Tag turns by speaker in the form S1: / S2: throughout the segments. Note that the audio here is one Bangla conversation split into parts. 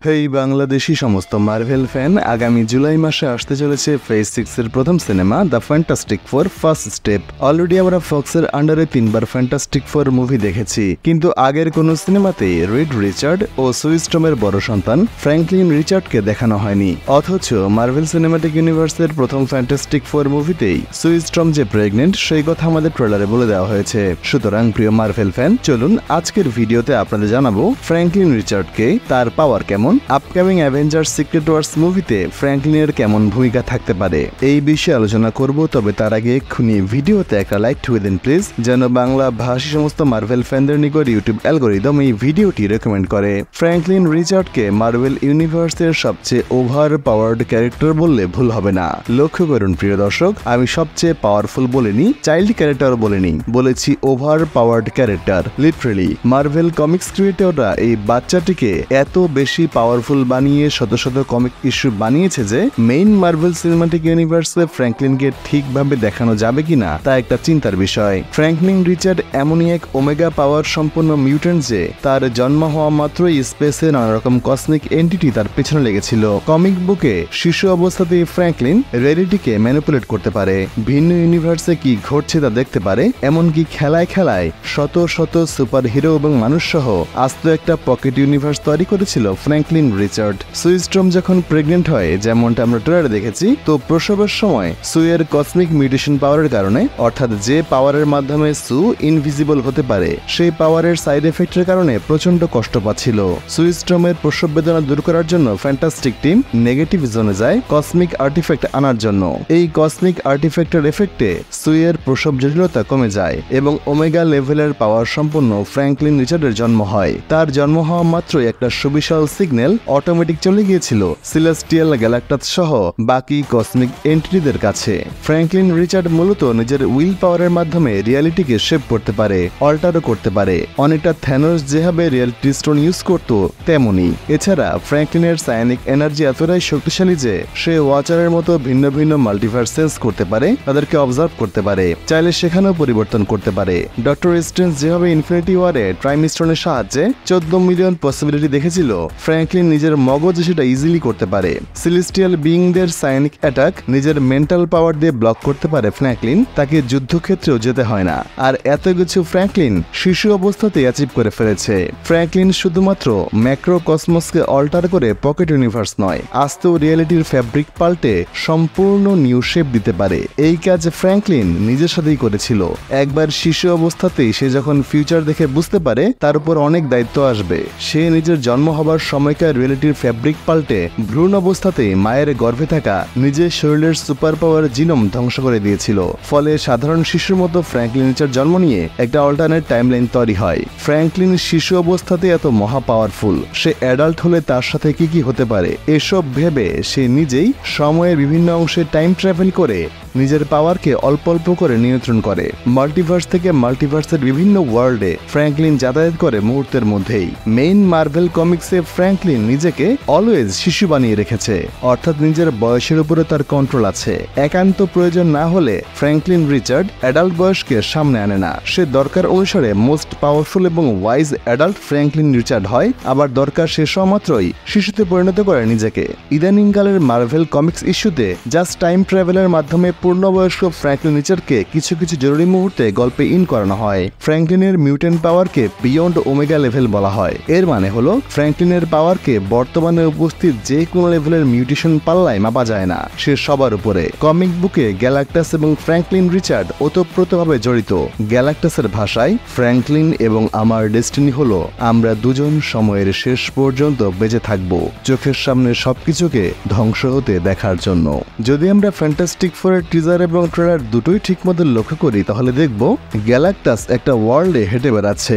S1: হেই বাংলাদেশি সমস্ত মার্ভেল ফ্যান, আগামী জুলাই মাসে আসতে চলেছে ফেজ 6 এর প্রথম cinema the fantastic four first step. Already আমরা ফক্সের আন্ডারে 3বার ফ্যান্টাস্টিক ফোর মুভি দেখেছি, কিন্তু আগের কোনো সিনেমাতেই রিড রিচার্ড ও সুইস্ট্রমের বড় সন্তান ফ্র্যাঙ্কলিন রিচার্ডকে দেখানো হয়নি। অথচ মার্ভেল সিনেমাটিক ইউনিভার্সের প্রথম ফ্যান্টাস্টিক ফোর মুভিতেই সুইস্ট্রম যে প্রেগনেন্ট সেই কথা আমাদের ট্রেলারে বলে দেওয়া হয়েছে। সুতরাং প্রিয় মার্ভেল ফ্যান, চলুন আজকের ভিডিওতে আপনাদের জানাবো ফ্র্যাঙ্কলিন রিচার্ডকে তার পাওয়ার কেমন, আপকামিং অ্যাভেঞ্জার্স সিক্রেট ওয়ার্স মুভিতে ফ্র্যাঙ্কলিনের কেমন ভূমিকা থাকতে পারে এই বিষয়ে আলোচনা করব। তবে তার আগে এক্ষুনি ভিডিওতে একটা লাইক ঠুকে দিন প্লিজ, যেন বাংলা ভাষী সমস্ত মার্ভেল ফ্যানদের নিকট ইউটিউব অ্যালগরিদম এই ভিডিওটি রেকমেন্ড করে। ফ্র্যাঙ্কলিন রিচার্ডকে মার্ভেল ইউনিভার্সের সবচেয়ে ওভার পাওয়ার্ড ক্যারেক্টার বললে ভুল হবে না। লক্ষ্য করুন প্রিয় দর্শক, আমি সবচেয়ে পাওয়ারফুল বলিনি, চাইল্ড ক্যারেক্টার বলিনি, বলেছি over powered character. Literally Marvel comics ক্রিয়েটররা এই বাচ্চাটিকে এত বেশি পাওয়ারফুল বানিয়ে শত শত কমিক ইস্যু বানিয়েছে যে মেইন মার্ভেল সিনেমাটিক ইউনিভার্সে ফ্র্যাঙ্কলিনকে ঠিকভাবে দেখানো যাবে কিনা তা একটা চিন্তার বিষয়। ফ্র্যাঙ্কলিন রিচার্ড এমনই এক ওমেগা পাওয়ার সম্পন্ন মিউটেন্ট যে তার জন্ম হওয়া মাত্রই স্পেসে নানা রকম কসমিক এন্টিটি তার পেছনে লেগেছিল। কমিক বুকে শিশু অবস্থাতেই ফ্র্যাঙ্কলিন রিয়েলিটিকে ম্যানিপুলেট করতে পারে, ভিন্ন ইউনিভার্সে কি ঘটছে তা দেখতে পারে, এমনকি খেলায় খেলায় শত শত সুপার হিরো এবং মানুষ সহ আস্ত একটা পকেট ইউনিভার্স তৈরি করেছিল ফ্র্যাঙ্কলিন রিচার্ড। সুইস্ট্রম যখন প্রেগনেন্ট হয়, যেমনটা আমরা ট্রেলারে দেখেছি, তো প্রসবের সময় সুয়ের কসমিক মিউটেশন পাওয়ারের কারণে, অর্থাৎ যে পাওয়ারের মাধ্যমে সু ইনভিজিবল হতে পারে, সেই পাওয়ারের সাইড এফেক্টের কারণে প্রচন্ড কষ্ট পাচ্ছিল। সুইস্ট্রমের প্রসব বেদনা দূর করার জন্য ফ্যান্টাস্টিক টিম নেগেটিভ জোনে যায় কসমিক আর্টিফ্যাক্ট আনার জন্য। এই কসমিক আর্টিফ্যাক্টের এফেক্টে সুয়ের প্রসব জটিলতা কমে যায় এবং ওমেগা লেভেলের পাওয়ার সম্পন্ন ফ্র্যাঙ্কলিন রিচার্ডের জন্ম হয়। তার জন্ম হওয়া মাত্রই একটা সুবিশাল সিগন্যাল অটোমেটিক চলে গিয়েছিল সিলেস্টিয়াল গ্যালাক্টাস সহ বাকি কসমিক এন্টিটিদের কাছে। ফ্র্যাঙ্কলিন রিচার্ড মূলত নিজের উইল পাওয়ারের মাধ্যমে রিয়ালিটিকে শেপ করতে পারে, অল্টারও করতে পারে, অনেকটা থ্যানোস যেভাবে রিয়ালিটি স্টোন ইউজ করত তেমনি। এছাড়া ফ্র্যাঙ্কলিনের সায়ানিক এনার্জি এতটাই শক্তিশালী যে সে ওয়াচারের মতো ভিন্ন ভিন্ন মাল্টিভার্স সেন্স করতে পারে, তাদেরকে অবজার্ভ করতে পারে, চাইলে সেখানেও পরিবর্তন করতে পারে। ডক্টর স্ট্রেঞ্জ যেভাবে ইনফিনিটি ওয়ারে টাইম স্টোনের সাহায্যে 14 মিলিয়ন পসিবিলিটি দেখেছিল, ফ্র্যাঙ্কলিন নিজের মগজে সেটা ইজিলি করতে পারে। সেলেস্টিয়াল বিইংদের সাইনিক অ্যাটাক নিজের মেন্টাল পাওয়ার দিয়ে ব্লক করতে পারে ফ্র্যাঙ্কলিন, তাকে যুদ্ধক্ষেত্রেও যেতে হয় না। আর এত কিছু ফ্র্যাঙ্কলিন শিশু অবস্থাতেই অ্যাচিভ করে ফেলেছে। ফ্র্যাঙ্কলিন শুধুমাত্র ম্যাক্রো কসমসকে অল্টার করে পকেট ইউনিভার্স নয়, আস্ত রিয়েলিটির ফ্যাব্রিক পাল্টে সম্পূর্ণ নিউ শেপ দিতে পারে। এই কাজ ফ্র্যাঙ্কলিন নিজের সাথেই করেছিল। একবার শিশু অবস্থাতেই সে যখন ফিউচার দেখে বুঝতে পারে তার উপর অনেক দায়িত্ব আসবে, সে নিজের জন্ম হবার সময়কার রিয়েলিটির ফ্যাব্রিক পাল্টে ভ্রূণ অবস্থাতেই মায়ের গর্ভে থাকা নিজের শরীরের সুপার পাওয়ার জিনোম ধ্বংস করে দিয়েছিল। ফলে সাধারণ শিশুর মতো ফ্র্যাঙ্কলিন রিচার্ড জন্ম নিয়ে একটা অল্টারনেট টাইমলাইন তৈরি হয়। ফ্র্যাঙ্কলিন শিশু অবস্থাতে এত মহা পাওয়ারফুল, সে অ্যাডাল্ট হলে তার সাথে কি কি হতে পারে এসব ভেবে সে নিজেই সময়ের বিভিন্ন অংশে টাইম ট্রাভেল করে নিজের পাওয়ারকে অল্প অল্প করে নিয়ন্ত্রণ করে। মাল্টিভার্স থেকে মাল্টিভার্সের বিভিন্ন ওয়ার্ল্ডে ফ্র্যাঙ্কলিন যাতায়াত করে মুহূর্তের মধ্যেই। মেইন মার্ভেল কমিক্সে ফ্র্যাঙ্কলিন নিজেকে অলওয়েজ শিশু বানিয়ে রেখেছে, অর্থাৎ নিজের বয়সের উপরে তার কন্ট্রোল আছে। একান্ত প্রয়োজন না হলে ফ্র্যাঙ্কলিন রিচার্ড অ্যাডাল্ট বয়সকে সামনে আনে না। সে দরকার অনুসারে মোস্ট পাওয়ারফুল এবং ওয়াইজ অ্যাডাল্ট ফ্র্যাঙ্কলিন রিচার্ড হয়, আবার দরকার শেষ হওয়া মাত্রই শিশুতে পরিণত করে নিজেকে। ইদানিংকালের মার্ভেল কমিক্স ইস্যুতে জাস্ট টাইম ট্রাভেলের মাধ্যমে পূর্ণবয়স্ক ফ্র্যাঙ্কলিন রিচার্ডকে কিছু কিছু জরুরি মুহূর্তে গল্পে ইন করানো হয়। ফ্র্যাঙ্কলিনের মিউটেন্ট পাওয়ারকে বিয়ন্ড ওমেগা লেভেল বলা হয়। এর মানে হলো ফ্র্যাঙ্কলিনের পাওয়ারকে বর্তমানে উপস্থিত যে কোনো লেভেলের মিউটেশন পাল্লায় মাপা যায় না, সে সবার উপরে। কমিক বুকে গ্যালাক্টাস এবং ফ্র্যাঙ্কলিন রিচার্ড ওতপ্রোতভাবে জড়িত। গ্যালাক্টাসের ভাষায় ফ্র্যাঙ্কলিন এবং আমার ডেস্টিনি হলো আমরা দুজন সময়ের শেষ পর্যন্ত বেঁচে থাকব, চোখের সামনে সবকিছুকে ধ্বংস হতে দেখার জন্য। যদি আমরা ফ্যান্টাস্টিক ফোরের টিজার এবং ট্রেলার দুটোই ঠিক মতো লক্ষ্য করি তাহলে দেখব গ্যালাক্টাস একটা ওয়ার্ল্ডে হেঁটে বেড়াচ্ছে।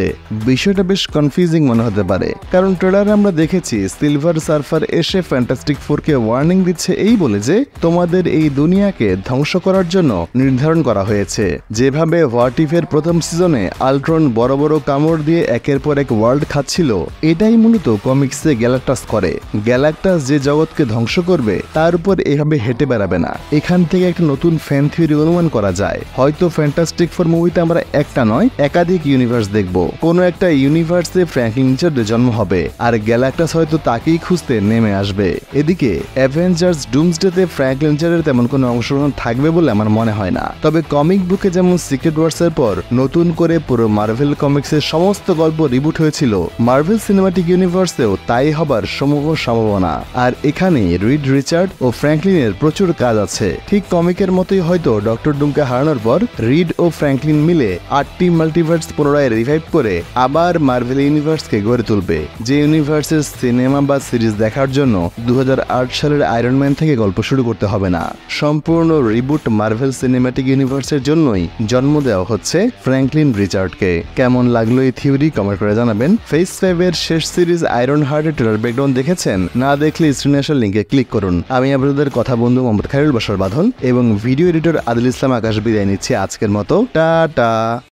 S1: বিষয়টা বেশ কনফিউজিং মনে হতে পারে, কারণ ট্রেলারে আমরা দেখেছি সিলভার সার্ফার এসে ফ্যান্টাস্টিক ফোরকে ওয়ার্নিং দিচ্ছে এই বলে যে তোমাদের এই দুনিয়াকে ধ্বংস করার জন্য নির্ধারণ করা হয়েছে। যেভাবে হোয়াট ইফের প্রথম সিজনে আল্ট্রন বড় বড় কামড় দিয়ে একের পর এক ওয়ার্ল্ড খাচ্ছিল, এটাই মূলত কমিক্সে গ্যালাক্টাস করে। গ্যালাক্টাস যে জগৎকে ধ্বংস করবে তার উপর এভাবে হেঁটে বেড়াবে না, এখান থেকে একটা নতুন নতুন ফ্যান থিওরি অনুমান করা যায়। হয়তো ফ্যান্টাস্টিক ফোর মুভিতে আমরা একটা নয় একাধিক ইউনিভার্স দেখব। কোনো একটা ইউনিভার্সে ফ্র্যাঙ্কলিন রিচার্ডের জন্ম হবে আর গ্যালাক্টাস হয়তো তাকেই খুঁজতে নেমে আসবে। এদিকে অ্যাভেঞ্জার্স ডুমসডেতে ফ্র্যাঙ্কলিন রিচার্ডের তেমন কোনো অংশগ্রহণ থাকবে বলে আমার মনে হয় না। তবে কমিক বুকে যেমন সিক্রেট ওয়ার্সের পর নতুন করে পুরো মার্ভেল কমিক্সের সমস্ত গল্প রিবুট হয়েছিল, মার্ভেল সিনেমাটিক ইউনিভার্সেও তাই হবার সমূহ সম্ভাবনা। আর এখানে রিড রিচার্ড ও ফ্র্যাঙ্কলিনের প্রচুর কাজ আছে। ঠিক কমিকের মতোই হয়তো ডক্টর ডুমকে হারানোর পর রিড ও ফ্র্যাঙ্কলিন মিলে 8টি মাল্টিভার্স পুনরায় রিভাইভ করে আবার মার্ভেল ইউনিভার্সকে গড়ে তুলবে, যে ইউনিভার্সের সিনেমা বা সিরিজ দেখার জন্য 2008 সালের আয়রন ম্যান থেকে গল্প শুরু করতে হবে না। সম্পূর্ণ রিবুট মার্ভেল সিনেমাটিক ইউনিভার্সের জন্যই জন্ম দেওয়া হচ্ছে ফ্র্যাঙ্কলিন রিচার্ডকে। কেমন লাগলো এই থিওরি কমেন্ট করে জানাবেন। ফেজ 5 এর শেষ সিরিজ আয়রন হার্টের ট্রেলার ব্রেকডাউন দেখেছেন? না দেখলে স্ক্রিনে আসা লিঙ্কে ক্লিক করুন। আমি আপনাদের কথা বন্ধু মোহাম্মদ খায়রুল বাশার বাঁধন এবং ভিডিও এডিটর আদিল ইসলাম আকাশ বিদায় নিচ্ছি আজকের মতো। টাটা।